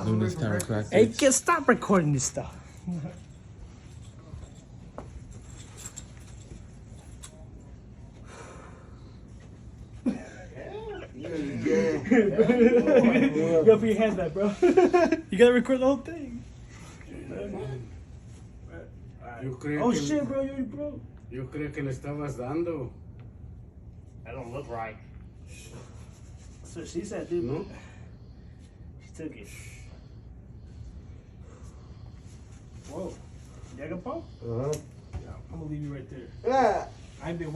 doing this chiropractic. Hey, can stop recording this stuff. Go put your hands back, bro. You gotta record the whole thing. Oh shit, bro, you broke. Yo creo que le estabas dando. That don't look right. That's what she said, dude. No? She took it. Whoa. You got a pump? Uh-huh. Yeah, I'm gonna leave you right there. Ah. I've been